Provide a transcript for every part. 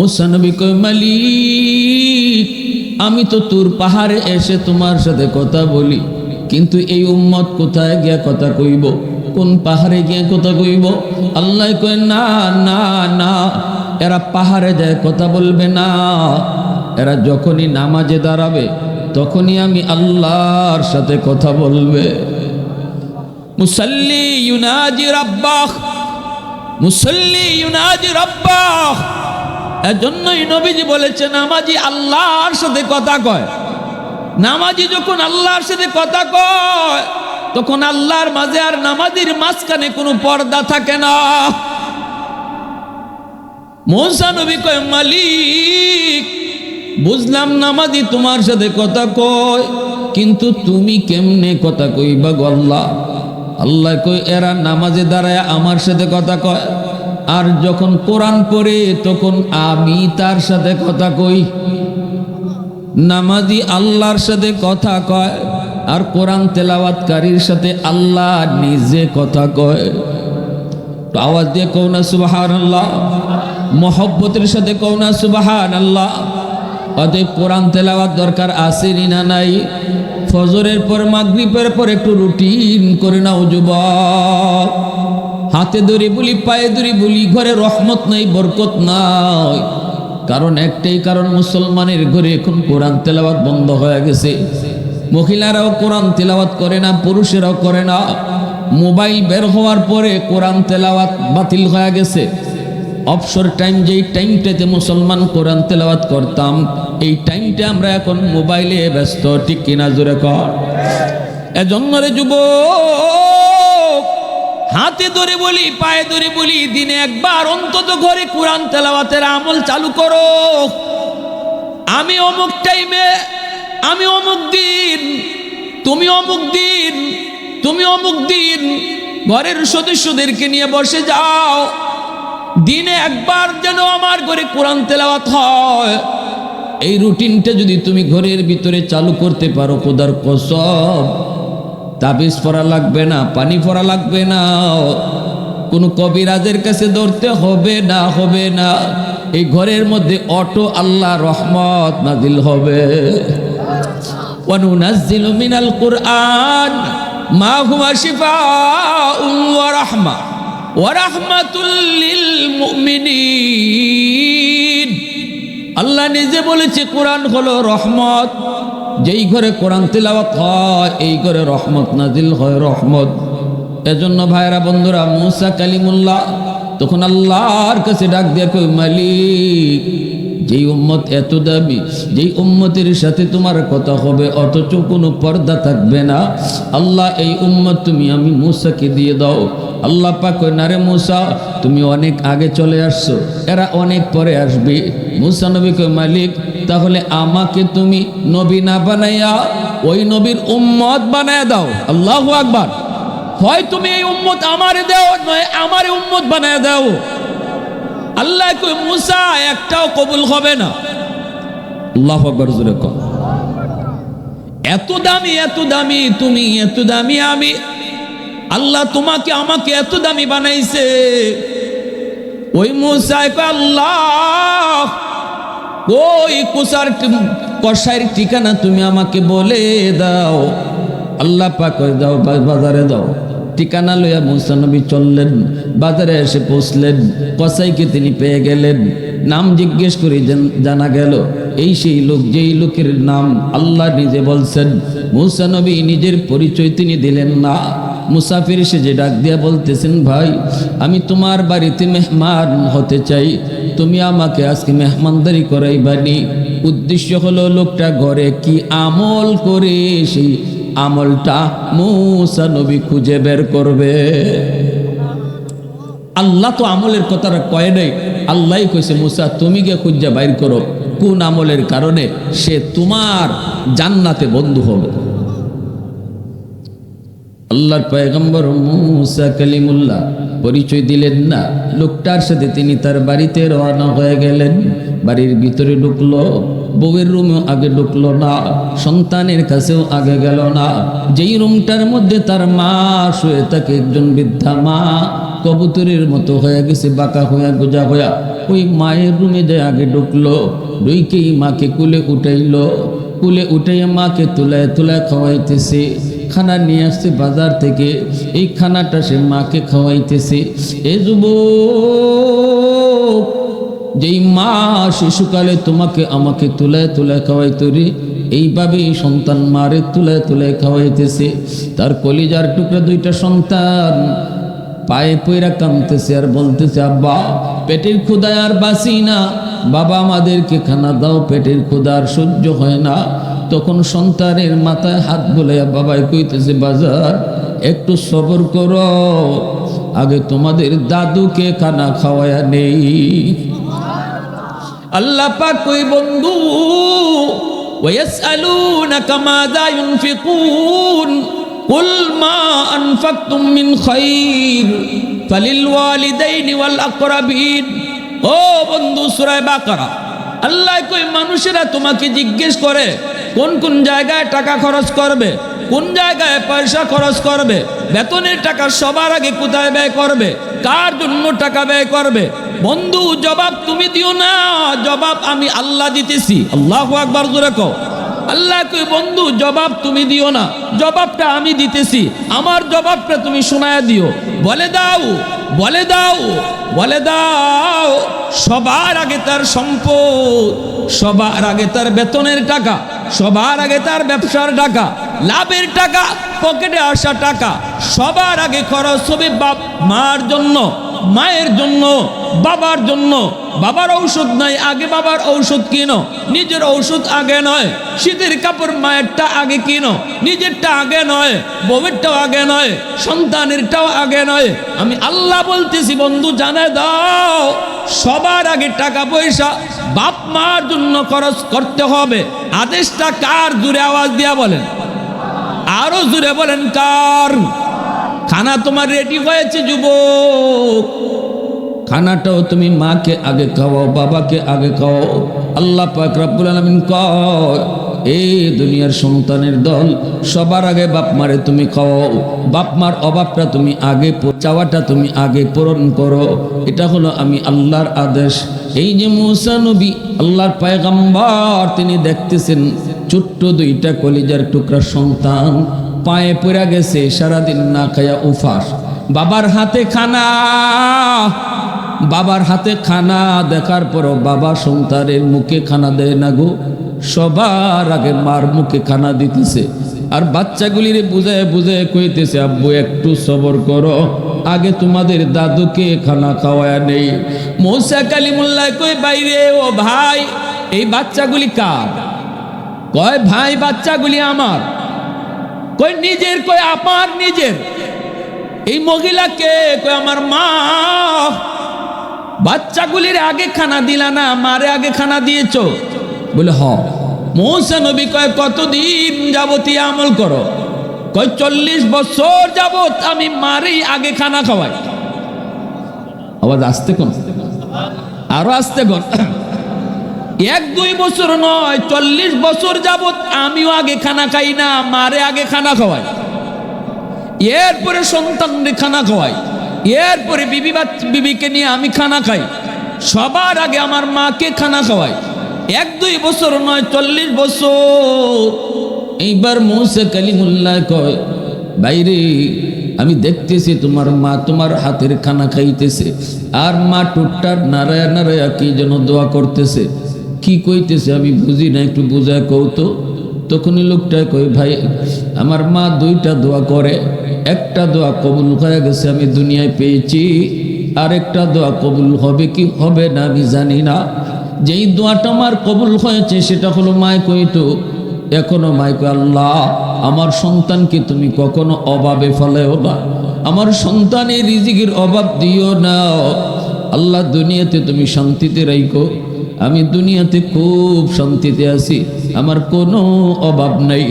मूसा नबी कय मालिक आमी तो तुर पाहाड़े एसे तुम्हार साथे कथा बोली किन्तु এই উম্মত কোথায় গিয়া কথা কইব কোন পাহাড়ে গিয়া কথা কইব আল্লাহ কয় না না না এরা পাহাড়ে যায় কথা বলবে না এরা যখনই নামাজে দাঁড়াবে তখনই আমি আল্লাহর সাথে কথা বলবে মুসাল্লি ইউনাজি রাব্বাহ মুসাল্লি ইউনাজি রাব্বাহ এজন্যই নবীজি বলেছেন নামাজি আল্লাহর সাথে কথা কয় নামাজি যখন আল্লাহর সাথে কথা কয় তখন আল্লাহর মাঝে আর নামাজির মাঝখানে কোনো পর্দা থাকে না मूसा नबी कय मालिक बुझलाम नामाजी तुम्हार साथे कथा कय किन्तु तुमी केमने कथा कइबा गो आल्लाह आल्लाह कय एरा नामाजे दाঁড়ায় आमार साथे कथा कय আর যখন কোরআন পড়ে তখন আমি তার সাথে কথা কই নামাজি আল্লাহর সাথে কথা কয় আর কোরআন তেলাওয়াতকারীর সাথে আল্লাহ নিজে কথা কয় তো আওয়াজ দিয়ে কও না সুবহানাল্লাহ मोहब्बतेर साथे कहो ना सुबहानाल्लाह अतएव कुरान तेलावत दरकार आछे ना नाई फजरेर पर मागरिबेर पर एकटु रुटीन करे नाओ जुबक हाथे धरे बली पाये धरे बली घरे रहमत नाई बरकत नाई कारण एकटाई कारण मुसलमानेर घरे एखन कुरान तेलावत बंद हये गेछे महिलाराও कुरान तेलावत करे ना पुरुषेराও करे ना मोबाइल बेर होवार परे कुरान तेलावत बातिल हये गेछे অবসর টাইম যেই টাইমটাতে মুসলমান কোরআন তেলাওয়াত করতাম এই টাইমটা আমরা এখন মোবাইলে ব্যস্ত ঠিক কিনা জোরে কর এজন্য রে যুবক হাতে ধরে বলি পায়ে ধরে বলি দিনে একবার অন্তত ঘরে কোরআন তেলাওয়াতের আমল চালু করো আমি অমুক টাইমে আমি অমুক দিন তুমি অমুক দিন তুমি অমুক দিন ঘরের সদস্যদেরকে নিয়ে বসে যাও দিনে একবার যেন আমার ঘরে কোরআন তেলাওয়াত হয় এই রুটিনটা যদি তুমি ঘরের ভিতরে চালু করতে পারো খোদার কসম তাবিজ পড়া লাগবে না পানি পড়া লাগবে না কোনো কবিরাজের কাছে দৌড়তে হবে না এই ঘরের মধ্যে অটো আল্লাহ রহমত নাজিল হবে ওয়া নুনাজ্জিলু মিনাল কুরআন মা হুয়া শিফাউন ওয়া রাহমা ওয়ারহমাতুল লিল মুমিনিন আল্লাহ নিজে বলেছে কোরআন হলো রহমত যেই ঘরে কোরআন তেলাওয়াত হয় এই ঘরে রহমত নাজিল হয় রহমত এজন্য ভাইরা বন্ধুরা মুসা কালিমুল্লাহ তখন আল্লাহর কাছে ডাক দিয়ে কই মালিক যেই উম্মত এত দামি যেই উম্মতের সাথে তোমার কথা হবে অথচ কোনো পর্দা থাকবে না আল্লাহ এই উম্মত তুমি আমি মুসাকে দিয়ে দাও আল্লাহ পাক কয় না রে মুসা তুমি অনেক আগে চলে আসছো এরা অনেক পরে আসবে মুসা নবী কয় মালিক তাহলে আমাকে তুমি নবী না বানাইয়া ওই নবীর উম্মত বানায়া দাও আল্লাহু আকবার হয় তুমি এই উম্মত আমারে দাও নয় আমারে উম্মত বানায়া দাও আল্লাহ কয় মুসা একটাও কবুল হবে না আল্লাহু আকবার জোরে কও এত দামি তুমি এত দামি আমি আল্লাহ তোমাকে আমাকে এত দামি বানাইছে ওই মুসা কয় আল্লাহ ওই কসাইর ঠিকানা তুমি আমাকে বলে দাও আল্লাহ পাক কয় দাও বাজারে দাও ঠিকানা লইয়া মুসা নবী চললেন বাজারে এসে পৌঁছলেন কসাইকে তিনি পেয়ে গেলেন নাম জিজ্ঞেস করে জানা গেল এই সেই লোক যেই লোকের নাম আল্লাহ নিজে বলছেন মুসা নবী নিজের পরিচয় তিনি দিলেন না মুসাফির এসে যে ডাক দিয়া বলতেছেন ভাই আমি তোমার বাড়িতে মেহমান হতে চাই তুমি আমাকে আজকে মেহমানদারি করাইবানি উদ্দেশ্য হলো লোকটা ঘরে কি আমল করে সেই আমলটা মুসা নবী খুঁজে বের করবে আল্লাহ তো আমলের কথাটা কয় নাই আল্লাহই কইছে মুসা তুমি গিয়ে খুঁজে বাইর করো কোন আমলের কারণে সে তোমার জান্নাতে বন্ধু হবে আল্লাহর পয়গম্বর মুসা কালিমুল্লাহ পরিচয় দিলেন না লোকটার সাথে তিনি তার বাড়িতে রওনা হয়ে গেলেন বাড়ির ভিতরে ঢুকলো বউয়ের রুমে আগে ঢুকলো না সন্তানের কাছেও আগে গেল না যেই রুমটার মধ্যে তার মা শুয়ে থাকে একজন বৃদ্ধা মা কবুতরের মতো হয়ে গেছে, বাঁকা হইয়া গোজা হইয়া ওই মায়ের রুমে যায় আগে ঢুকলো, ঢুকেই মাকে কুলে উঠাইলো, কুলে উঠাইয়া মাকে তুলায় তুলায় খাওয়াইতেছে। খানা নিয়ে আসছে বাজার থেকে, এই খানাটা সে মাকে খাওয়াইতেছে। এ যুবক, যেই মা শিশুকালে তোমাকে আমাকে তুলায় তুলায় খাওয়াইতো রে, এইভাবে সন্তান মারে তুলায় তুলায় খাওয়াইতেছে। তার কলিজার টুকরা দুইটা সন্তান পায়ে পয়রা কামতেছে আর বলতেছে, আব্বা পেটের ক্ষুদায় আর বাঁচি না, বাবা আমাদেরকে খানা দাও, পেটের ক্ষুদা আর সহ্য হয় না। তখন সন্তানের মাথায় হাত বুলাইয়া বাবাই কইতেছে, বাজার একটু সবর করো, আগে তোমাদের দাদুকে খানা খাওয়ায়া নেই। আল্লাহ পাক কই, বন্ধু ওয়ায়াসআলুনাকা মাযা ইউনফিকুন কুল মা আনফাকতুম মিন খায়র ফালিল ওয়ালিদাইনি ওয়াল আকরাবিন। ও বন্ধু, সূরা বাকারা আল্লাহ কই, মানুষেরা তোমাকে জিজ্ঞেস করে কোন কোন জায়গায় টাকা খরচ করবে, কোন জায়গায় পয়সা খরচ করবে, বেতনের টাকা সবার আগে কোথায় ব্যয় করবে, কার জন্য টাকা ব্যয় করবে। বন্ধু, জবাব তুমি দিও না, জবাব আমি আল্লাহ দিতেছি। আল্লাহু আকবার, জোরে কও। আল্লাহ কই, বন্ধু জবাব তুমি দিও না, জবাবটা আমি দিতেছি, আমার জবাবটা তুমি শোনায়া দিও। বলে দাও, বলে দাও, বলে দাও, সবার আগে তার সম্পদ, সবার আগে তার বেতনের টাকা, সবার আগে তার ব্যবসার টাকা, লাভের টাকা, পকেটে আসা টাকা সবার আগে খরচ হবে বাপ মার জন্য, মায়ের জন্য, বাবার জন্য। বাবার ঔষধ নাই, আগে বাবার ঔষধ কিনো, নিজের ঔষধ আগে নয়। শীতের কাপড় মায়েরটা আগে কিনো, নিজেরটা আগে নয়, বউয়েরটাও আগে নয়, সন্তানেরটাও আগে নয়। আমি আল্লাহ বলতেছি, বন্ধু জানায় দাও, সবার আগে টাকা পয়সা বাপ মার জন্য খরচ করতে হবে। আদেশটা কার? জুড়ে আওয়াজ দিয়া বলেন, আরো জুড়ে বলেন, কার? খানা তোমার রেডি হয়েছে যুবক, খানাটাও তুমি মাকে আগে খাওয়াও, বাবাকে আগে খাওয়াও। আল্লাহ পাক রব্বুল আলামিন কয়, এই দুনিয়ার সন্তানের দল, সবার আগে বাপ মারে তুমি খাওয়াও, বাপ মার অভাবটা তুমি আগে, চাওয়াটা তুমি আগে পূরণ করো। এটা হলো আমি আল্লাহর আদেশ। এই যে মুসা নবী, আল্লাহর পয়গম্বর, তিনি দেখতেছেন ছোট্ট দুইটা কলিজার টুকরা সন্তান পায়ে পড়ে গেছে, সারাদিন না খায়া উফাস, বাবার হাতে খানা, বাবার হাতে খানা দেখার পরও বাবা সন্তানের মুখে খানা দেয় না গো, সবার আগে মার মুখে খানা দিতেছে। আর বাচ্চাগুলিরে বুঝায় বুঝায় কইতেছে, আব্বু একটু সবর করো, আগে তোমাদের দাদুকে খানা খাওয়ায় নেই। মুসা কালিমুল্লাহ কই, বাইরে ও ভাই, এই বাচ্চাগুলি কার? কয় ভাই বাচ্চাগুলি আমার। কই নিজের? কই আমার নিজের। এই মহিলাকে? কই আমার মা। বাচ্চাগুলির আগে খানা দিলা না, মারে আগে খানা দিয়েছো? বলে হ। মুসা নবী কয়, কতদিন যাবত আমল করো? কয় 40 বছর যাবত আমি মারেই আগে খানা খাওয়াই। আওয়াজ আসতে কোন, আরো আসতে কোন। 1-2 বছর নয়, 40 বছর যাবত আমিও আগে খানা খাই না, মারে আগে খানা খাওয়াই, এরপরে সন্তানরে খানা খাওয়াই, এরপরে বিবিকে নিয়ে আমি খানা খাই, সবার আগে আমার মাকে খানা খাওয়াই। 1-2 বছর নয়, 40 বছর। এইবার মুসা কালিমুল্লাহ কয়, বাইরে আমি দেখতেছি তোমার মা তোমার হাতের খানা খাইতেছে, আর মা টুটটার নারায়া নারায়া কি যেন দোয়া করতেছে। কি কইতেছে আমি বুঝি না, একটু বুঝায় কও তো। তখনই লোকটা কই, ভাই আমার মা 2টা দোয়া করে, একটা দোয়া কবুল হয়ে গেছে, আমি দুনিয়ায় পেয়েছি, আর একটা দোয়া কবুল হবে কি হবে না আমি জানি না। যেই দোয়াটা আমার কবুল হয়েছে সেটা হলো, মায় কইতো এখনো, মায় কই, আল্লাহ আমার সন্তানকে তুমি কখনো অভাবে ফেলেও না, আমার সন্তানের রিজিকের অভাব দিও না। আল্লাহ দুনিয়াতে তুমি শান্তিতে রাখো, আমি দুনিয়াতে খুব শান্তিতে আছি, আমার কোনো অভাব নাই।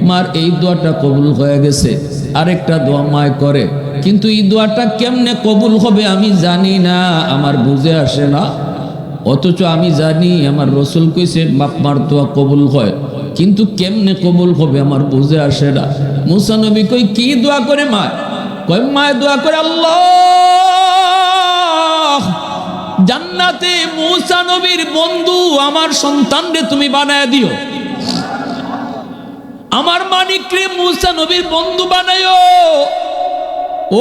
মার এই দোয়াটা কবুল হয়ে গেছে। আরেকটা দোয়া মায় করে, কিন্তু এই দোয়াটা কেমনে কবুল হবে আমি জানি না, আমার বুঝে আসে না। অথচ আমি জানি আমার রসুল কইছে বাপ মার দোয়া কবুল হয়, কিন্তু কেমনে কবুল হবে আমার বুঝে আসে না। মুসা নবী কই, কি দোয়া করে মা? কয় মায় দোয়া করে, আল্লাহ জান্নাতে মূসা নবীর বন্ধু আমার সন্তানরে তুমি বানায় দিও, আমার মানিকরে মূসা নবীর বন্ধু বানায়ো।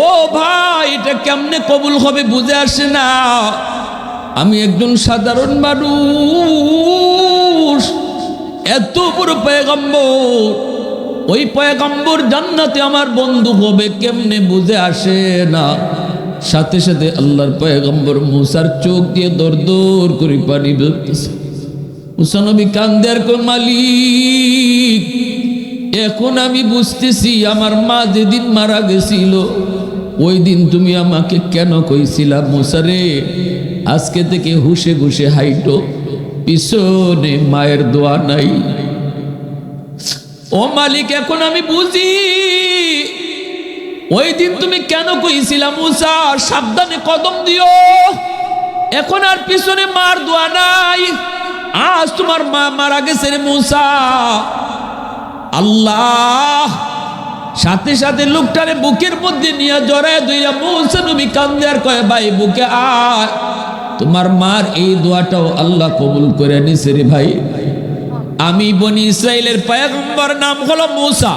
ও ভাই, এটা কেমনে কবুল হবে বুঝে আসে না। আমি একজন সাধারণ মানুষ, এত বড় পয়গম্বর, ওই পয়গম্বর জান্নাতে আমার বন্ধু হবে কেমনে বুঝে আসে না। সাথে সাথে আল্লাহর পয়গম্বর মূসার চোখ দিয়ে দর দর করে পানি বেরোতেছে। মূসা নবী কান্দে আর কয়, মালিক এখন আমি বুঝতেছি আমার মা যেদিন মারা গেছিল ওই দিন তুমি আমাকে কেন কইছিলা, মূসা রে আজকে থেকে হুশে ঘুষে হাইটো, পিছনে মায়ের দোয়া নাই। ও মালিক এখন আমি বুঝি ওই দিন তুমি কেন কইছিলা মূসা সাবধানে কদম দিও, এখন আর পিছনে মার দোয়া নাই। আজ তোমার মা মারা গেছে রে মূসা। আল্লাহ সাথে সাথে লোকটারে বুকের মধ্যে নিয়ে জড়ায় দইয়া মূসা নবী কান্দে আর কয়, ভাই বুকে আয়, তোমার মার এই দোয়াটাও আল্লাহ কবুল করে নিছে রে ভাই। আমি বনি ইসরাইলের পয়গম্বর নাম হলো মূসা।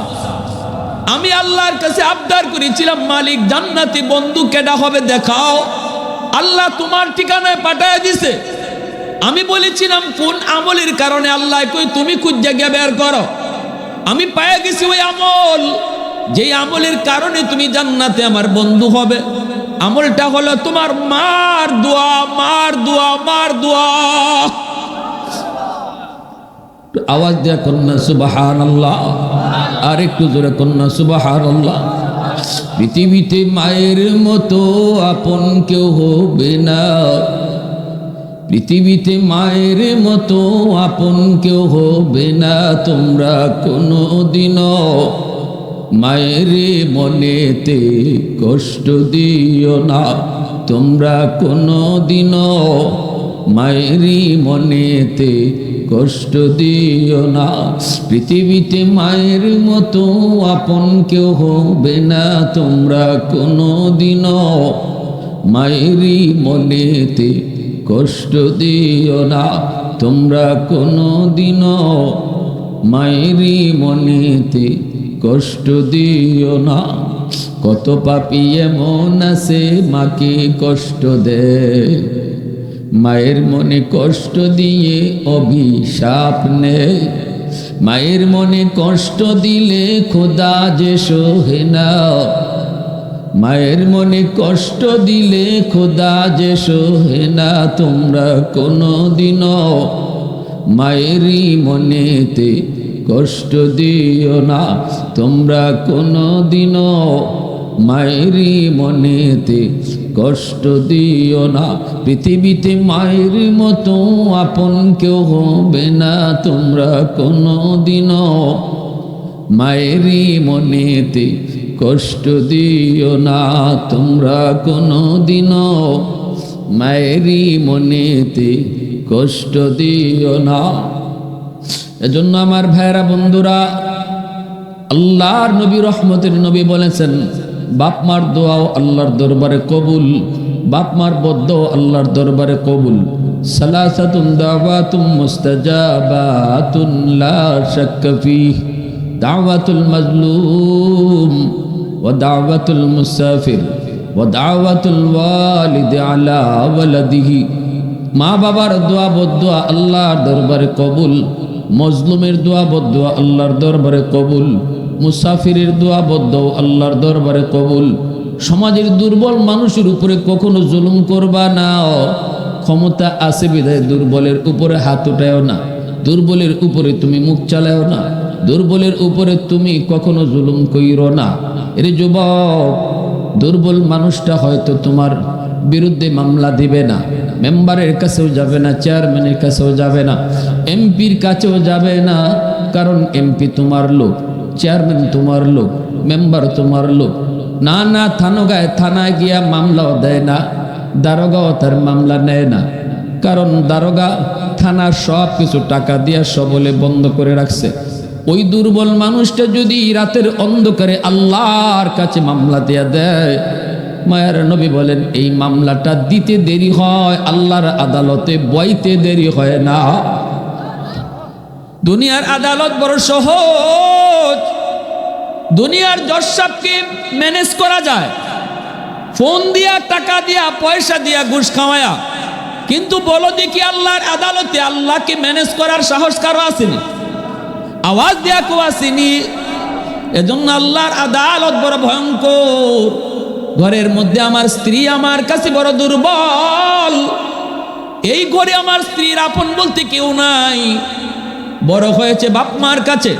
আমি আল্লাহর কাছে আবদার করেছিলাম, মালিক জান্নাতি বন্ধু কেডা হবে দেখাও। আল্লাহ তোমার ঠিকানায় পাঠায় দিছে। আমি বলেছিলাম কোন আমলের কারণে, আল্লাহ কই তুমি খুঁজে গিয়ে বের করো। আমি পায়ে গেছি ওই আমল, যেই আমলের কারণে তুমি জান্নাতে আমার বন্ধু হবে। আমলটা হলো তোমার মার দোয়া, মার দোয়া, মার দোয়া। আওয়াজ দিয়া কন্যা সুবহানাল্লাহ, আর একটু জোরে কন্যা সুবহানাল্লাহ। পৃথিবীতে মায়ের মতো আপন কেউ হবে না, পৃথিবীতে মায়ের মতো আপন কেউ হবে না। তোমরা কোনো দিনও মায়ের মনেতে কষ্ট দিও না, তোমরা কোনো দিনও মায়ের মনেতে কষ্ট দিও না। পৃথিবীতে মায়ের মতো আপন কেউ হবে না, তোমরা কোনো দিনও মায়ের মনেতে কষ্ট দিও না, তোমরা কোনো দিনও মায়ের মনেতে কষ্ট দিও না। কত পাপী এমন আছে মাকে কষ্ট দেয়, মায়ের মনে কষ্ট দিয়ে অভিশাপ নেয়। মায়ের মনে কষ্ট দিলে খোদা যে সহে না, মায়ের মনে কষ্ট দিলে খোদা যে সহে না। তোমরা কোনো দিনও মায়েরই মনেতে কষ্ট দিও না, তোমরা কোনো দিনও মায়েরই মনেতে কষ্ট দিও না। পৃথিবীতে মায়ের মতো আপন কেউ হবে না, তোমরা কোনো দিনও মায়েরই মনেতে কষ্ট দিও না, তোমরা কোনো দিনও মায়েরই মনেতে কষ্ট দিও না। এজন্য আমার ভাইরা বন্ধুরা, আল্লাহর নবী রহমতের নবী বলেছেন, বাপ মার দোয়াও আল্লাহর দরবারে কবুল, বাপ মার বদ্দও আল্লাহর দরবারে কবুল। সালাসাতুন দাওয়াতুম মুস্তাজাবাতুন লা শাক্কা ফীহ, দাওয়াতুল মাজলুম ওয়া দাওয়াতুল মুসাফির ওয়া দাওয়াতুল ওয়ালিদি আলা ওয়ালাদিহি। মা বাবার দোয়া বদদোয়া আল্লাহর দরবারে কবুল, মজলুমের দোয়া বদদোয়া আল্লাহর দরবারে কবুল, মুসাফিরের দোয়া বদদোয়া আল্লাহর দরবারে কবুল। সমাজের দুর্বল মানুষের উপরে কখনো জুলুম করবা না। ক্ষমতা আছে বিধায় দুর্বলের উপরে হাত উঠায়ও না, দুর্বলের উপরে তুমি মুখ চালাও না, দুর্বলের উপরে তুমি কখনো জুলুম কইরো না। এর যুবক, দুর্বল মানুষটা হয়তো তোমার বিরুদ্ধে মামলা দিবে না, মেম্বারের কাছেও যাবে না, চেয়ারম্যানের কাছেও যাবে না, এমপির কাছেও যাবে না, কারণ এমপি তোমার লোক, চেয়ারম্যান তোমার লোক, মেম্বার তোমার লোক। না না, থানায় গিয়া মামলাও দেয় না, দারোগাও তার মামলা নেয় না, কারণ দারোগা থানার সব কিছু টাকা দিয়া সবলে বন্ধ করে রাখছে। ওই দুর্বল মানুষটা যদি রাতের অন্ধকারে আল্লাহর কাছে মামলা দেয়া দেয়, মায়ের নবী বলেন এই মামলাটা দিতে দেরি হয়, আল্লাহর আদালতে বইতে দেরি হয় না। দুনিয়ার আদালত বড় সহজ, দুনিয়ার জজ সাহেবকে ম্যানেজ করা যায় ফোন দিয়া, টাকা দিয়া, পয়সা দিয়া, ঘুষ খাওয়ায়া। কিন্তু বলো দেখি আল্লাহর আদালতে আল্লাহকে ম্যানেজ করার সাহস কারো আসেনি? আওয়াজ দেয়া কেউ আসেনি। এজন্য আল্লাহর আদালত বড় ভয়ঙ্কর। ঘরের মধ্যে আমার স্ত্রী আমার কাছে বড় দুর্বল, এই ঘরে আমার স্ত্রীর আপন বলতে কেউ নাই, বড় হয়েছে বাপ মার কাছে,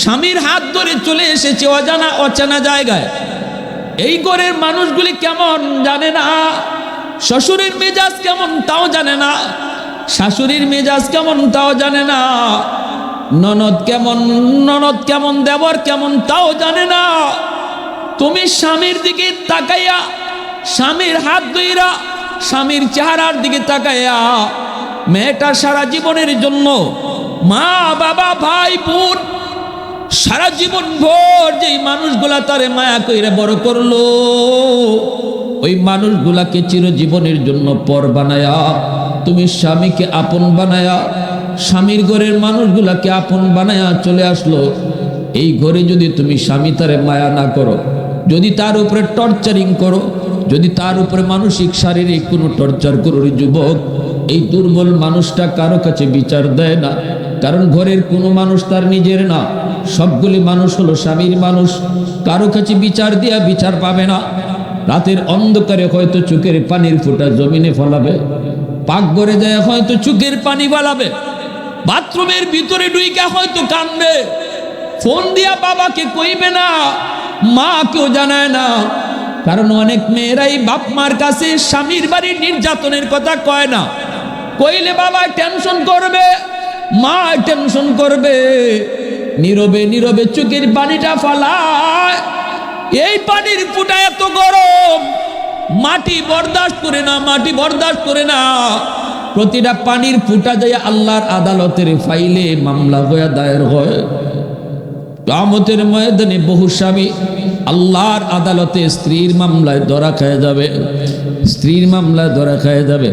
স্বামীর হাত ধরে চলে এসেছে অজানা অচেনা জায়গায়। এই ঘরের মানুষগুলি কেমন জানে না, শ্বশুরের মেজাজ কেমন তাও জানে না, শাশুড়ির মেজাজ কেমন তাও জানে না, ননদ কেমন দেবর কেমন তাও জানে না। তুমি স্বামীর দিকে তাকাইয়া, স্বামীর হাত ধইরা, স্বামীর চেহারার দিকে তাকাইয়া মেয়েটা সারা জীবনের জন্য, মা বাবা ভাই বোন সারা জীবন ভোর যেই মানুষগুলা তারে মায়া কইরা বড় করলো, ওই মানুষগুলাকে চিরজীবনের জন্য পর বানায়া তুমি স্বামীকে আপন বানায়া, স্বামীর ঘরের মানুষগুলাকে আপন বানায়া চলে আসলো। এই ঘরে যদি তুমি স্বামী তারে মায়া না করো, যদি তার উপরে টর্চারিং করো, যদি তার উপরে মানসিক শারীরিক কোনো টর্চার করো, যুবক এই দুর্বল মানুষটা কারো কাছে বিচার দেয় না, কারণ ঘরের কোনো মানুষ তার নিজের না, সবগুলি মানুষ হলো স্বামীর মানুষ। কারো কাছে বিচার দিয়া বিচার পাবে না। রাতের অন্ধকারে হয়তো চোখের পানির ফোঁটা জমিনে ফলাবে, পাকঘরে যায় হয়তো চোখের পানি ফলাবে, বাথরুমের ভিতরে ডুইকা হয়তো কান্দবে, ফোন দিয়া বাবাকে কইবে না, মা কেউ জানায় না। কারণ অনেক মেয়েরাই বাপ মার কাছে স্বামীর বাড়ির নির্যাতনের কথা কয় না, কইলে বাবা টেনশন করবে, মা টেনশন করবে, নীরবে নীরবে চোখের পানিটা ফালায়। এই পানির ফুটা এত গরম, মাটি বরদাস্ত করে না, মাটি বরদাস্ত করে না। প্রতিটা পানির ফুটা যায় আল্লাহর আদালতের ফাইলে মামলা হয়ে দায়ের হয়। কিয়ামতের ময়দানে বহু স্বামী আল্লাহর আদালতে স্ত্রীর মামলায় ধরা খেয়ে যাবে, স্ত্রীর মামলায় ধরা খেয়ে যাবে।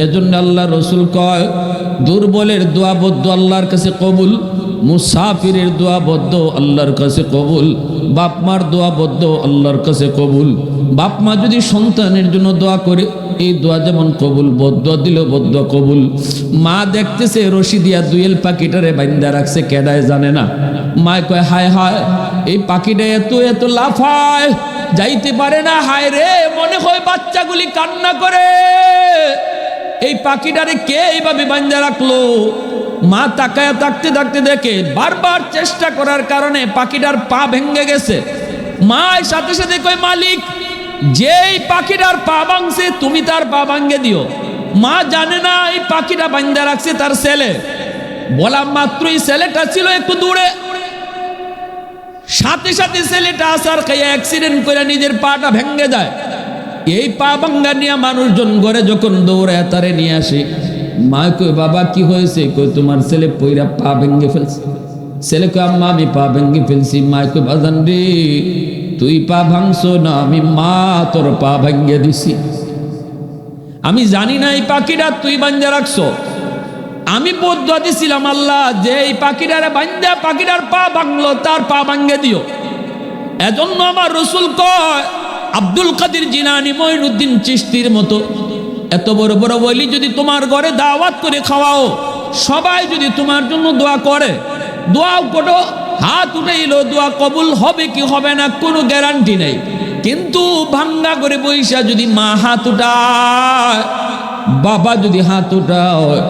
এজন্য আল্লাহ রসুল কয়, দুর্বলের দোয়া বদ্ধ আল্লাহর কাছে কবুল, মুসাফিরের দোয়া বদ্ধ আল্লাহর কাছে কবুল, বাপ মার দোয়া বদ্ধ আল্লাহর কাছে কবুল। বাপ মা যদি সন্তানের জন্য দোয়া করে, এই দোয়া যেমন কবুল, বদ্ধ দিল বদ্ধ কবুল। মা দেখতেছে রশি দিয়া দুয়েল পাখিটারে বাইন্দা রাখছে, কেডায় জানে না। মায় কয় হায় হায়, এই পাখিটা এত এত লাফায়, যাইতে পারে না, হায় রে, মনে হয় বাচ্চাগুলি কান্না করে, এই পাখিটারে কে এইভাবে বাইন্দা রাখলো। মা তাকায়া থাকতে থাকতে দেখে বারবার চেষ্টা করার কারণে পাখিটার পা ভেঙে গেছে। মা সাথে সাথে কয়, মালিক, যেই পাখিটার পা ভাঙছে তুমি তার পা ভাঙে দিও। মা জানে না এই পাখিটা বাইন্দা রাখছে তার ছেলে। বলা মাত্রই ছেলেটা ছিল একটু দূরে, সাথে সাথে ছেলেটা আসার খাইয়া অ্যাক্সিডেন্ট করে নিজের পাটা ভেঙে যায়। এই পা ভাঙ্গা নিয়ে মানুষজন ঘরে যখন দৌড়ায় তারে নিয়ে আসে, মা কই বাবা কি হয়েছে? কই তোমার ছেলে পইরা পা ভেঙে ফেলছে। ছেলে কই আম্মা আমি পা ভেঙে ফেলছি। মা কই বাজান রে, তুই পা ভাঙছো না, আমি মা তোর পা ভেঙে দিছি। আমি জানি না এই পাখিটা তুই বান্ধা রাখছো, আমি বদুয়া দিছিলাম আল্লাহ যে এই পাখিটারে বান্ধা পাখিটার পা ভাঙলো তার পা ভাঙে দিও। এজন্য আমার রসুল কয়, আব্দুল কাদের জিলানী, মঈনুদ্দিন চিশতির মতো এত বড় বড় ওলি যদি তোমার ঘরে দাওয়াত করে খাওয়াও, সবাই যদি তোমার জন্য দোয়া করে, দোয়াও করো, হাত উঠাইলো, দোয়া কবুল হবে কি হবে না কোনো গ্যারান্টি নেই। কিন্তু ভাঙ্গা করে বৈশা যদি মা হাত উঠায়, বাবা যদি হাত উঠায়,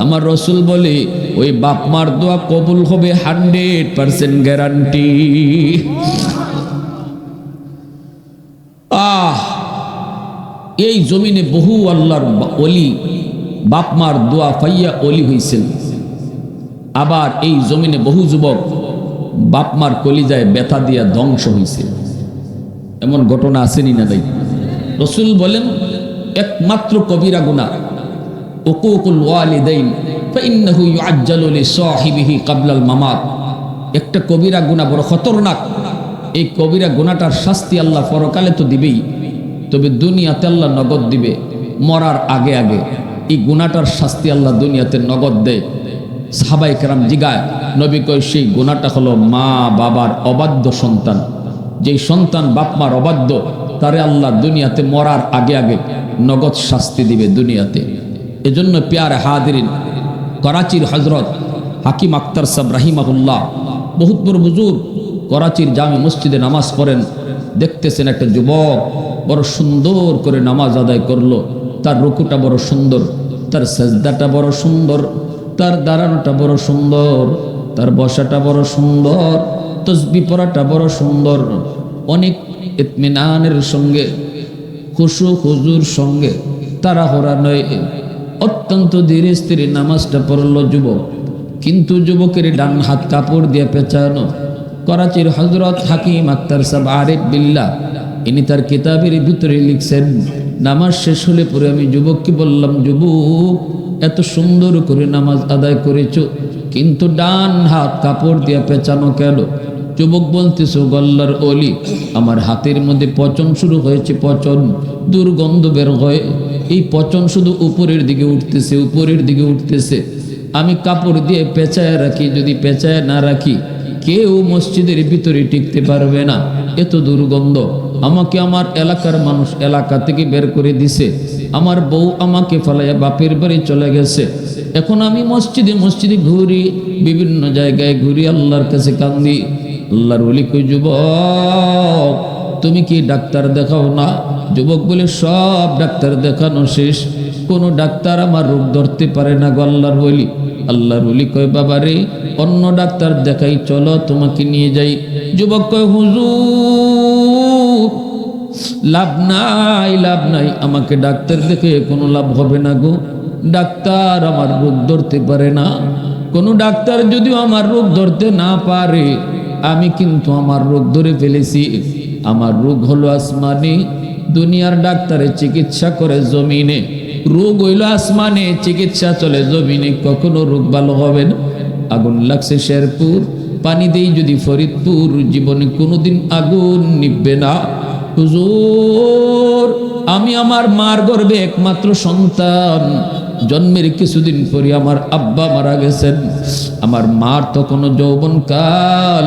আমার রসুল বলে ওই বাপ মার দোয়া কবুল হবে 100% গ্যারান্টি। এই জমিনে বহু আল্লাহর ওলি বাপ মার দোয়া পাইয়া ওলি হইছেন। আবার এই জমিনে বহু যুবক বাপ মার কলিজায় ব্যথা দিয়া ধ্বংস হয়েছে। এমন ঘটনা আসেনি না ভাই? রসুল বলেন একমাত্র কবিরা গুনাহ উকুকুল ওয়ালিদাইন ফাইন্নাহু ইউআজ্জালু লিসাহিবিহি ক্বাবলাল মামাত। একটা কবিরা গুনাহ বড় খতরনাক। এই কবিরা গুনাহটার শাস্তি আল্লাহ পরকালে তো দিবেই, তবে দুনিয়াতে আল্লাহ নগদ দিবে মরার আগে আগে। এই গুনাহটার শাস্তি আল্লাহ দুনিয়াতে নগদ দেয়। সাহাবায়ে কেরাম জিগায়, নবী কয় সেই গুনাহটা হলো মা বাবার অবাধ্য সন্তান। যেই সন্তান বাপ মার অবাধ্য, তারে আল্লাহ দুনিয়াতে মরার আগে আগে নগদ শাস্তি দিবে দুনিয়াতে। এজন্য প্যারে হাদিরিন, করাচির হজরত হাকিম আক্তার সাহেব রাহিমাহুল্লাহ, বহুত বড় বুজুর্গ, করাচির জামে মসজিদে নামাজ পড়েন। দেখতেছেন একটা যুবক বড় সুন্দর করে নামাজ আদায় করলো। তার রুকুটা বড় সুন্দর, তার সাজদাটা বড় সুন্দর, তার দাঁড়ানোটা বড় সুন্দর, তার বসাটা বড় সুন্দর, তসবিহ পড়াটা বড় সুন্দর। অনেক ইতমিনানের সঙ্গে, খুশু হুজুর সঙ্গে, তাড়াহুড়া নয়, অত্যন্ত ধীরে স্থিরে নামাজটা পড়লো যুবক। কিন্তু যুবকের ডান হাত কাপড় দিয়ে পেঁচানো। করাচির হজরত হাকিম আক্তার সাহেব আরিফ বিল্লাহ, ইনি তার কিতাবের ভিতরে লিখছেন, নামাজ শেষ হলে পরে আমি যুবককে বললাম, যুবক এত সুন্দর করে নামাজ আদায় করেছ, কিন্তু ডান হাত কাপড় দিয়ে পেঁচানো কেন? যুবক বলতেছে, গল্লার অলি, আমার হাতের মধ্যে পচন শুরু হয়েছে, পচন, দুর্গন্ধ বের হয়। এই পচন শুধু উপরের দিকে উঠতেছে, উপরের দিকে উঠতেছে। আমি কাপড় দিয়ে পেঁচায় রাখি, যদি পেঁচায় না রাখি কেউ মসজিদের ভিতরে টিকতে পারবে না, এত দুর্গন্ধ। আমাকে আমার এলাকার মানুষ এলাকা থেকে বের করে দিছে, আমার বউ আমাকে ফেলাইয়া বাপের বাড়ি চলে গেছে। এখন আমি মসজিদে মসজিদে ঘুরি, বিভিন্ন জায়গায় ঘুরি, আল্লাহর কাছে কান্দি। আল্লাহর ওলি কই, যুবক তুমি কি ডাক্তার দেখাও না? যুবক বলে, সব ডাক্তার দেখানো শেষ, কোনো ডাক্তার আমার রোগ ধরতে পারে না গো আল্লাহর ওলি। আল্লাহর ওলি কয়, বাবা রে, অন্য ডাক্তার দেখাই, চলো তোমাকে নিয়ে যাই। যুবক কয়, হুজুর লাভ নাই, লাভ নাই, আমাকে ডাক্তার দেখে কোনো লাভ হবে না গো। ডাক্তার আমার রোগ ধরতে পারে না। কোনো ডাক্তার যদিও আমার রোগ ধরতে না পারে, আমি কিন্তু আমার রোগ ধরে ফেলেছি। আমার রোগ হলো আসমানি। দুনিয়ার ডাক্তারে চিকিৎসা করে জমিনে, রোগ হইল আসমানে, চিকিৎসা চলে জমিনে, কখনো রোগ ভালো হবে না। আগুন লাগছে শেরপুর, পানি দেই যদি ফরিদপুর, জীবনে কোনোদিন আগুন নিববে না। হুজুর আমি আমার মার গর্ভে একমাত্র সন্তান, জন্মের কিছুদিন পরে আমার আব্বা মারা গেছেন। আমার মার তখনও যৌবনকাল,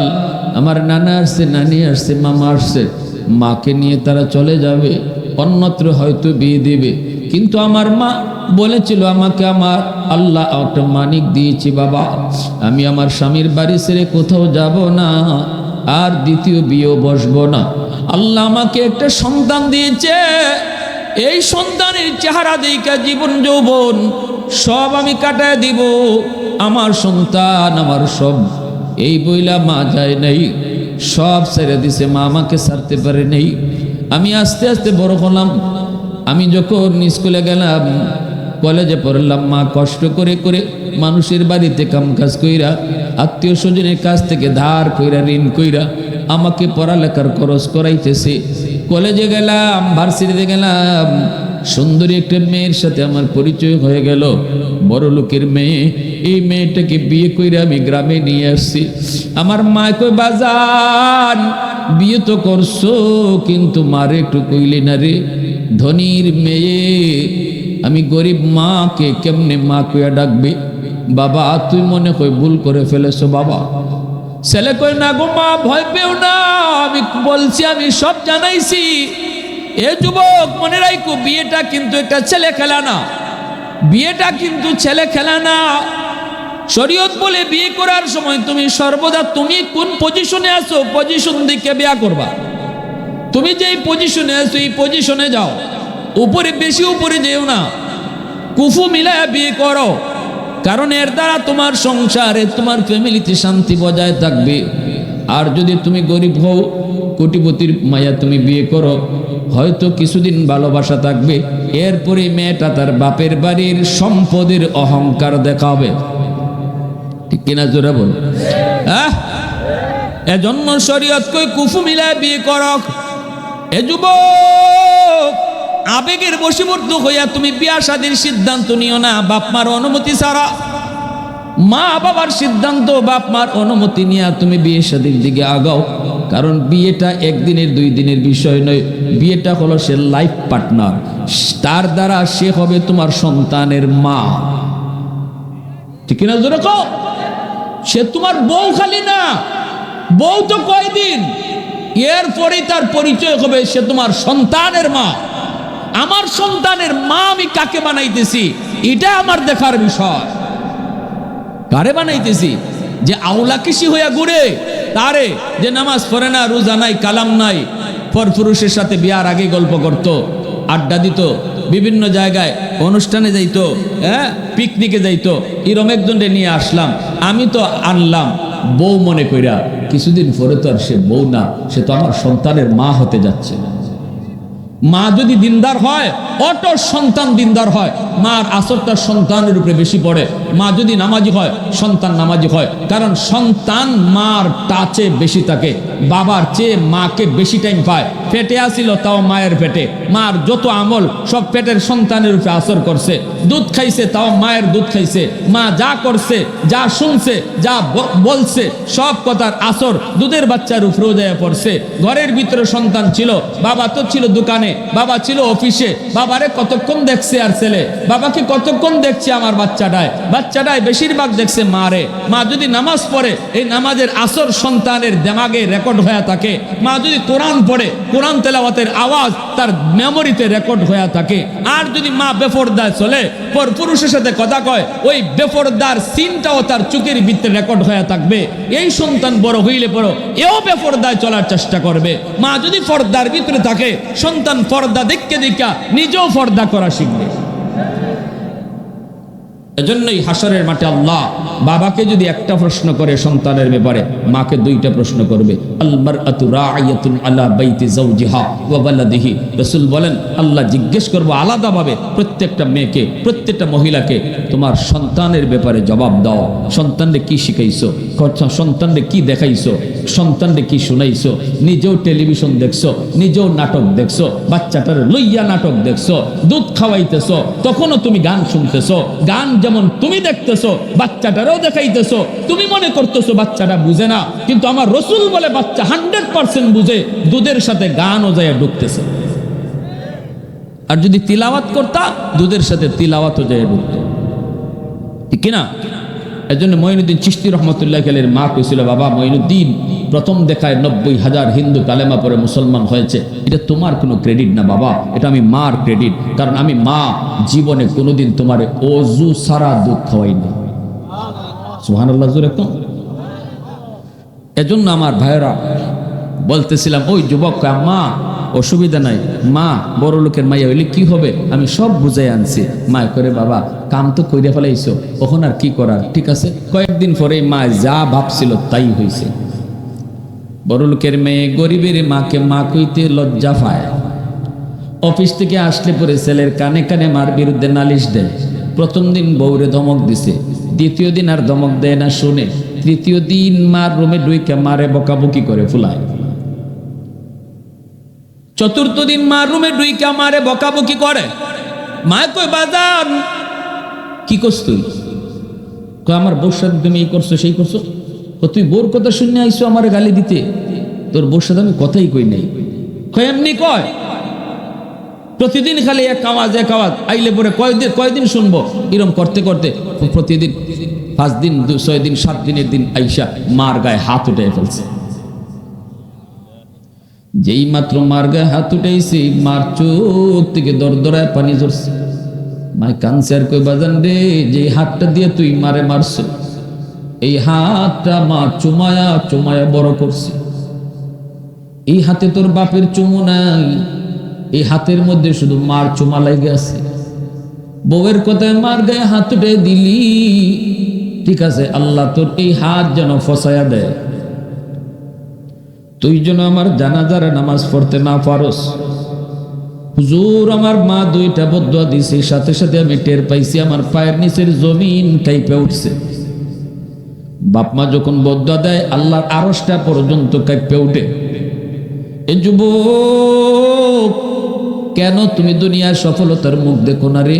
আমার নানা আসছে, নানি আসছে, মামা আসছে, মাকে নিয়ে তারা চলে যাবে, অন্যত্র হয়তো বিয়ে দেবে। কিন্তু আমার মা বলেছিল, আমাকে আমার আল্লাহ একটা মানিক দিয়েছি বাবা, আমি আমার স্বামীর বাড়ি ছেড়ে কোথাও যাব না, আর দ্বিতীয় বিয়েও বসবো না। আল্লাহ আমাকে একটা সন্তান দিয়েছে, এই সন্তানের চেহারা দেখা জীবন যৌবন সব আমি কাটায় দিব। আমার সন্তান আমার সব। এই বইলা মা যায় নাই, সব ছেড়ে দিছে, মা আমাকে ছাড়তে পারে নেই। আমি আস্তে আস্তে বড় হলাম। আমি যখন স্কুলে গেলাম, কলেজে পড়লাম, মা কষ্ট করে করে মানুষের বাড়িতে কাম কাজ কইরা, আত্মীয় স্বজনের কাছ থেকে ধার কইরা, ঋণ কইরা আমাকে পড়ালেখার খরচ করাইতেছে। কলেজে গেলাম, ভার্সিটিতে গেলাম, সুন্দরী একটা মেয়ের সাথে আমার পরিচয় হয়ে গেল, বড় লোকের মেয়ে। এই মেয়েটাকে বিয়ে কইরা আমি গ্রামে নিয়ে আসছি। আমার মা কই, বাজান বিয়ে তো করছো, কিন্তু মারে একটু কইলি না রে, ধনীর মেয়ে, আমি গরিব মাকে কেমনে মা কইয়া ডাকবে? বাবা তুই মনে কই ভুল করে ফেলেছো বাবা। ছেলে কই, না গো মা, ভয় পেও না, আমি বলছি, আমি সব জানাইছি। এ যুবক মনে রাখো, বিয়েটা কিন্তু একটা ছেলে খেলা না, বিয়েটা কিন্তু ছেলে খেলা না। শরীয়ত বলে বিয়ে করার সময় তুমি সর্বদা তুমি কোন পজিশনে আছো, পজিশন দিকে বিয়ে করবা। তুমি যেই পজিশনে আছো এই পজিশনে যাও, উপরে বেশি উপরে যেও না, কুফু মিলায়া বিয়ে করো, কারণ এর দ্বারা তোমার সংসারে, তোমার ফ্যামিলিতে শান্তি বজায় থাকবে। আর যদি তুমি গরিব হও, কোটিপতির মায়া তুমি বিয়ে করো, হয়তো কিছুদিন ভালোবাসা থাকবে, এরপরে মেয়েটা তার বাপের বাড়ির সম্পদের অহংকার দেখাবে। ঠিক কিনা জোরে বল? হ্যাঁ, এজন্য শরীয়ত কই কুফু মিলায় বিয়ে করক। এ যুবক, আবেগের বশীভূত হইয়া তুমি বিয়া শাদীর সিদ্ধান্ত নিও না বাপ মার অনুমতি ছাড়া। মা বাবার সিদ্ধান্ত, বাপ মার অনুমতি নিয়ে তুমি বিয়ে শাদীর দিকে আগাও। কারণ বিয়েটা একদিনের 2 দিনের বিষয় নয়, বিয়েটা হলো সে লাইফ পার্টনার, তার দ্বারা সে হবে তোমার সন্তানের মা। ঠিক না জোরে কও? সে তোমার বউ খালি না, বউ তো কয়দিন, এরপরেই তার পরিচয় হবে সে তোমার সন্তানের মা। আমার সন্তানের মা আমি কাকে বানাইতেছি এটা আমার দেখার বিষয়। কারে বানাইতেছি? যে আউলা কৃষি হইয়া ঘুরে, তারে যে নামাজ পড়ে না, রোজা নাই, কালাম নাই, পরপুরুষের সাথে বিয়ার আগে গল্প করত, আড্ডা দিত, বিভিন্ন জায়গায় অনুষ্ঠানে যাইতো, হ্যাঁ পিকনিকে যাইতো, এরম একজনকে নিয়ে আসলাম, আমি তো আনলাম বউ মনে কইরা, কিছুদিন পরে তো আর সে বউ না, সে তো আমার সন্তানের মা হতে যাচ্ছে। মা যদি দিনদার হয়, অটো সন্তান দিনদার হয়, মার আসরটা সন্তানের উপরে বেশি পড়ে। মা যদি নামাজি হয়, সন্তান নামাজি হয়, কারণ সন্তান মার টাচে বেশি থাকে, বাবার চেয়ে মাকে বেশি টাইম পায়। পেটে আসিল তাও মায়ের পেটে, মার যত আমল সব পেটের সন্তানের উপরে আসর করছে। দুধ খাইছে তাও মায়ের দুধ খাইছে, মা যা করছে, যা শুনছে, যা বলছে, সব কথার আসর দুধের বাচ্চার উপরেও যায় পড়ছে। ঘরের ভিতরে সন্তান ছিল, বাবা তো ছিল দোকানে, বাবা ছিল অফিসে, বাবারে কতক্ষণ দেখছে আর ছেলে, বাবাকে কতক্ষণ দেখছে আমার বাচ্চাটায় বেশিরভাগ দেখছে মারে। মা যদি নামাজ পড়ে, এই নামাজের আসর সন্তানের দেমাগে রেকর্ড হয়ে থাকে। মা যদি কোরআন পড়ে, কোরআন তেলাওয়াতের আওয়াজ তার মেমোরিতে রেকর্ড হয়ে থাকে। আর যদি মা বেপরদায় চলে, পর পুরুষের সাথে কথা কয়, ওই বেপরদার সিনটাও তার চোখের ভিতরে রেকর্ড হয়ে থাকবে। এই সন্তান বড় হইলে পড়ো এও বেপরদায় চলার চেষ্টা করবে। মা যদি পর্দার ভিতরে থাকে, সন্তান পর্দা দেখতে দেখা নিজেও পর্দা করা শিখবে। এজন্যই হাসরের মাঠে আল্লাহ বাবাকে যদি একটা প্রশ্ন করে সন্তানের ব্যাপারে, মাকে 2টা প্রশ্ন করবে। আল মারআতু রাইয়াতুন আলা বাইতি যাওজিহা ওয়া ওয়ালাদিহি। রাসূল বলেন, আল্লাহ জিজ্ঞেস করবো আলাদাভাবে প্রত্যেকটা মেয়েকে, প্রত্যেকটা মহিলাকে, তোমার সন্তানের ব্যাপারে জবাব দাও। সন্তানকে কি শিখাইছো, সন্তানকে কি দেখাইছো, সন্তানকে কি শুনাইছো। নিজেও টেলিভিশন দেখছো, নিজেও নাটক দেখছো, বাচ্চাটার লইয়া নাটক দেখছো, দুধ খাওয়াইতেছো, তখনও তুমি গান শুনতেছো। গান যেমন তুমি দেখতেছো, বাচ্চাটারও দেখাইতেছো। তুমি মনে করতেছো বাচ্চাটা বুঝে না, কিন্তু আমার রসুল বলে বাচ্চা 100% বুঝে। দুধের সাথে গানও যায় ঢুকতেছে। আর যদি তিলাওয়াত করতা, দুধের সাথে তিলাওয়াতও যায় ঢুকতো, ঠিক কিনা? এজন্য মঈনুদ্দিন চিশতি রহমতুল্লাহ আলাইহির মা কইছিল, বাবা মঈনুদ্দিন, প্রথম দেখায় 90,000 হিন্দু কালেমা পড়ে মুসলমান হয়েছে, এটা তোমার কোনো ক্রেডিট না বাবা, এটা আমি মার ক্রেডিট। কারণ আমি মা জীবনে কোনোদিন তোমার অজু সারা দুধ খাওয়াইনি। সুবহানাল্লাহ জোরে কম। এজন্য আমার ভাইয়েরা বলতেছিলাম, ওই যুবক মা অসুবিধা নাই, মা বড় লোকের মাইয়া হইলে কি হবে, আমি সব বুঝাই আনছি। মা করে, বাবা কাম তো কইরা ফেলাইছো, ওখন আর কি করার, ঠিক আছে। কয়েকদিন পরে মা যা ভাবছিল তাই হয়েছে। বড় লোকের মেয়ে গরিবের মাকে মা কইতে লজ্জা পায়। অফিস থেকে আসলে পরে ছেলের কানে কানে মার বিরুদ্ধে নালিশ দেয়। প্রথম দিন বউরে ধমক দিছে, দ্বিতীয় দিন আর ধমক দেয় না শুনে, তৃতীয় দিন মার রুমে ঢুইকে মারে বকাবকি করে ফুলায়। চতুর্থ দিন মার রুমে ঢুইকে মারে বকাবকি করে। মা কই, বাজান কি করছ তুই? আমার বউর সাথে তুমি এই করছো সেই করছো। তুই বোর কথা শুনে আইসো আমার গালি দিতে, তোর বউর সাথে আমি কথাই কই নাই। এমনি কয়, প্রতিদিন খালি এক আওয়াজ আইলে পরে কয়দিন শুনবো। এরকম করতে করতে প্রতিদিন 5 দিন 6 দিন 7 দিনের দিন আইসা মার গায়ে হাত উঠে ফেলছে। যেই মাত্র মার গায়ে হাত উঠেছে, মার চোখ থেকে দরদরায় পানি ঝরছে। মাই কানছে আর কই, বাজান রে, যে হাতটা দিয়ে তুই মারে মারছ, এই হাতটা মা চুমায়া চুমায়া বড় করছে। এই হাতে তোর বাপের চুমু নাই, এই হাতের মধ্যে শুধু মার চুমা লাগে আছে। বউয়ের কথায় মার গায়ে হাত উঠে দিলি, ঠিক আছে, আল্লাহ তোর এই হাত যেন ফসায়া দেয়, তুই যেন আমার জানাজার নামাজ পড়তে না পারস। হুজুর, আমার মা 2টা বদদুয়া দিছে, সাথে সাথে আমি টের পাইছি আমার পায়ের নিচের জমিন কাঁপে উঠছে। বাপ মা যখন বদদুয়া দেয়, আল্লাহর আরশটা পর্যন্ত কাঁপে উঠে। এ যুবক, কেন তুমি দুনিয়ার সফলতার মুখ দেখো না রে?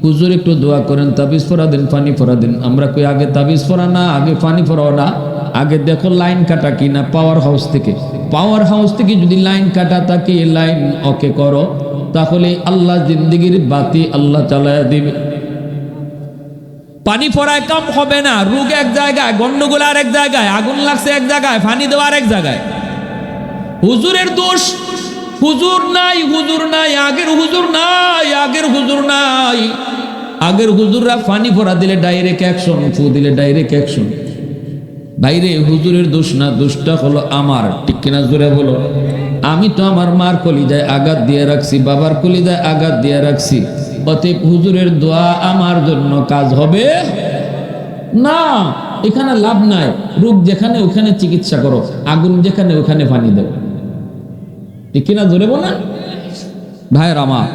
হুজুর একটু দোয়া করেন, তাবিজ পরা দিন, পানি পরা দিন। আমরা কই আগে তাবিজ পরা না, আগে পানি পরাও না, আগে দেখো লাইন কাটা কিনা পাওয়ার হাউস থেকে। পাওয়ার হাউস থেকে যদি লাইন কাটা থাকে, লাইন ওকে করো, তাহলে আল্লাহ জিন্দিগির বাতি আল্লাহ চালায়া দিবে। পানি পরায় কাম হবে না, রোগ এক জায়গায়, গন্ডগোল আর এক জায়গায়, আগুন লাগছে এক জায়গায়, পানি দেওয়া আর এক জায়গায়। হুজুরের দোষ, হুজুর নাই, হুজুর নাই, আগের হুজুর নাই, আগের হুজুর নাই। আগের হুজুররা পানি ভরা দিলে ডাইরেক্ট অ্যাকশন, ফু দিলে ডাইরেক্ট অ্যাকশন। বাইরে হুজুরের দোষ না, দোষটা হলো আমার। ঠিক কিনা জোরে বলো। আমি তো আমার মার কলিজায় আঘাত দিয়ে রাখছি, বাবার কলিজায় আঘাত দিয়ে রাখছি, অতএব হুজুরের দোয়া আমার জন্য কাজ হবে না। এখানে লাভ নাই। রোগ যেখানে ওখানে চিকিৎসা করো, আগুন যেখানে ওখানে পানি দাও। ঠিক কিনা জোরে বলেন ভাইয়ের আমার।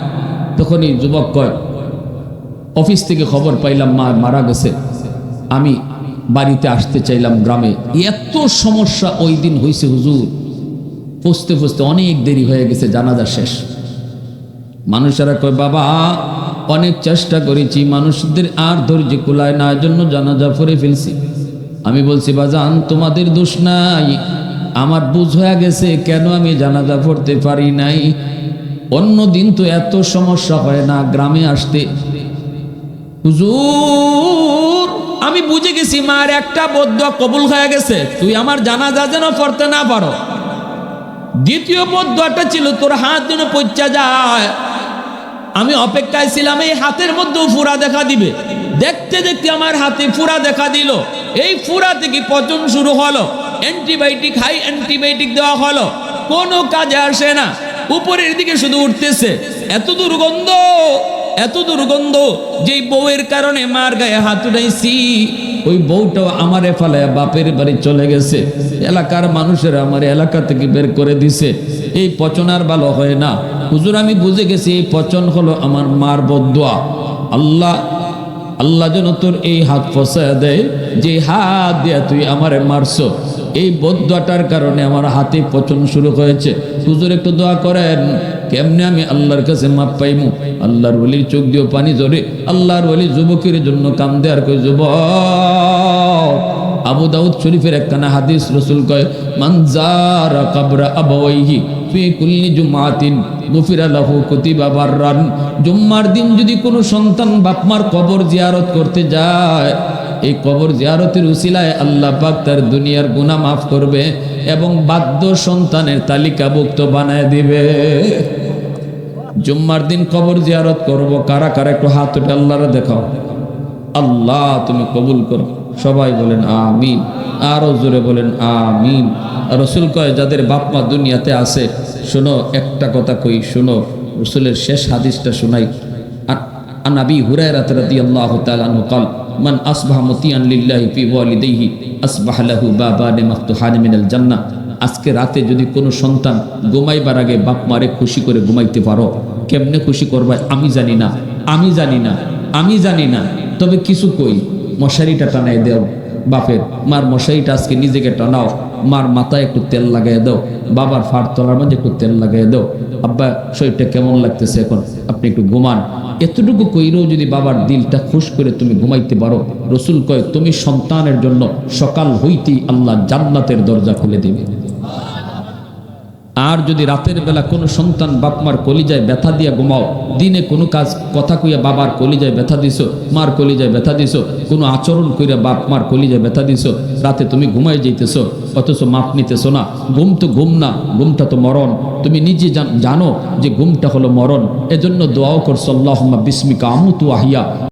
তখনই যুবক কয়, অফিস থেকে খবর পাইলাম মা মারা গেছে, আমি বাড়িতে আসতে চাইলাম গ্রামে। এত সমস্যা ওই দিন হয়েছে হুজুর, পৌঁছতে পৌঁছতে অনেক দেরি হয়ে গেছে, জানাজা শেষ। মানুষেরা কয় বাবা অনেক চেষ্টা করেছি, মানুষদের আর ধৈর্য কুলায় না, জন্য জানাজা পড়ে ফেলছি। আমি বলছি বাজান তোমাদের দোষ নাই, আমার বুঝ হয়ে গেছে কেন আমি জানাজা পড়তে পারি নাই। অন্য দিন তো এত সমস্যা হয় না গ্রামে আসতে। হুজুর আমি বুঝে গেছি মার একটা বদদুয়া কবুল হয়ে গেছে, তুই আমার জানাজা যেন পড়তে না পারো। দ্বিতীয় বদদুয়াটা ছিল তোর হাত যেন পচা যায়। আমি অপেক্ষায় ছিলাম এই হাতের মধ্যেও ফুরা দেখা দিবে। দেখতে দেখতে আমার হাতে ফুরা দেখা দিল। এই ফুরা থেকে পচন শুরু হলো, অ্যান্টিবায়োটিক হাই অ্যান্টিবায়োটিক দেওয়া হলো, কোনো কাজে আসে না, উপরের দিকে শুধু উঠতেছে। এত দুর্গন্ধ, এত দুর্গন্ধ, যেই বউয়ের কারণে মার গায়ে হাত উঠাইছি, ওই বউটাও আমারে ফালায় বাপের বাড়ি চলে গেছে। এলাকার মানুষেরা আমার এলাকা থেকে বের করে দিছে। এই পচন আর ভালো হয় না। হুজুর আমি বুঝে গেছি এই পচন হলো আমার মার বদদুয়া। আল্লাহ আল্লাহ যেন তোর এই হাত ফসায় দেয়, যে হাত দিয়ে তুই আমারে মারছো, এই বদদুয়াটার কারণে আমার হাতে পচন শুরু হয়েছে। হুজুর একটু দোয়া করেন, কেমনে আমি আল্লাহর কাছে মাপ পাইমু। আল্লাহর ওলির চোখ দিয়ে পানি ঝরে। আল্লাহর ওলি যুবকের জন্য কান্দে আর কই যুবক। আবু দাউদ শরীফের একখানা হাদিস, রাসূল কয় মান যারা কবর আবাওয়াইহি ফি কুল্লি জুমাতিন গুফিরা লাহু কুতিবা বাররান। জুম্মার দিন যদি কোনো সন্তান বাপমার কবর জিয়ারত করতে যায়, এই কবর জিয়ারতের উসিলায় আল্লাহ পাক তার দুনিয়ার গুনাহ মাফ করবে এবং বাধ্য সন্তানের তালিকাভুক্ত বানায় দিবে। জুম্মার দিন কবর জিয়ারত করব, কারা কারা একটু হাত উঠে আল্লাহরে দেখাও। আল্লাহ তুমি কবুল করো। সবাই বলেন আমিন, আরো জোরে বলেন আমিন। রাসূল কয় যাদের বাপ মা দুনিয়াতে আছে, শোনো একটা কথা কই, শোনো রাসূলের শেষ হাদিসটা শোনাই। আন আবি হুরায়রা রাদিয়াল্লাহু তাআলা আনহু قال মান আসবাহা মুতিয়ান লিল্লাহি ফি ওয়ালিদাইহি আসবাহা লাহু বাবানে মাফতুহান মিনাল জান্নাহ। আজকে রাতে যদি কোনো সন্তান ঘুমাইবার আগে বাপ মারে খুশি করে ঘুমাইতে পারো, কেমনে খুশি করবা আমি জানি না, আমি জানি না, আমি জানি না, তবে কিছু কই, মশারিটা টানাই দাও বাপের, মার মশারিটা আজকে নিজেকে টানাও, মার মাথায় একটু তেল লাগাই দাও, বাবার ফাড় তলার মধ্যে একটু তেল লাগাই দাও। আব্বা শরীরটা কেমন লাগতেছে এখন, আপনি একটু ঘুমান। এতটুকু কইরেও যদি বাবার দিলটা খুশ করে তুমি ঘুমাইতে পারো, রাসূল কয় তুমি সন্তানের জন্য সকাল হইতেই আল্লাহ জান্নাতের দরজা খুলে দেবে। আর যদি রাতের বেলা কোনো সন্তান বাপমার কলিজায় ব্যথা দিয়া ঘুমাও, দিনে কোনো কাজ কথা কইয়া বাবার কলিজায় ব্যথা দিছো, মার কলিজায় ব্যথা দিছো, কোনো আচরণ কইরা বাপ মার কলিজায় ব্যথা দিছো, রাতে তুমি ঘুমাই যাইতেছো অথচ মাপ নিতেছো না। ঘুম তো ঘুম না, ঘুমটা তো মরণ। তুমি নিজে জানো যে ঘুমটা হলো মরণ। এজন্য দোয়াও করছো আল্লাহুম্মা বিসমিকা আমুতু আহিয়া।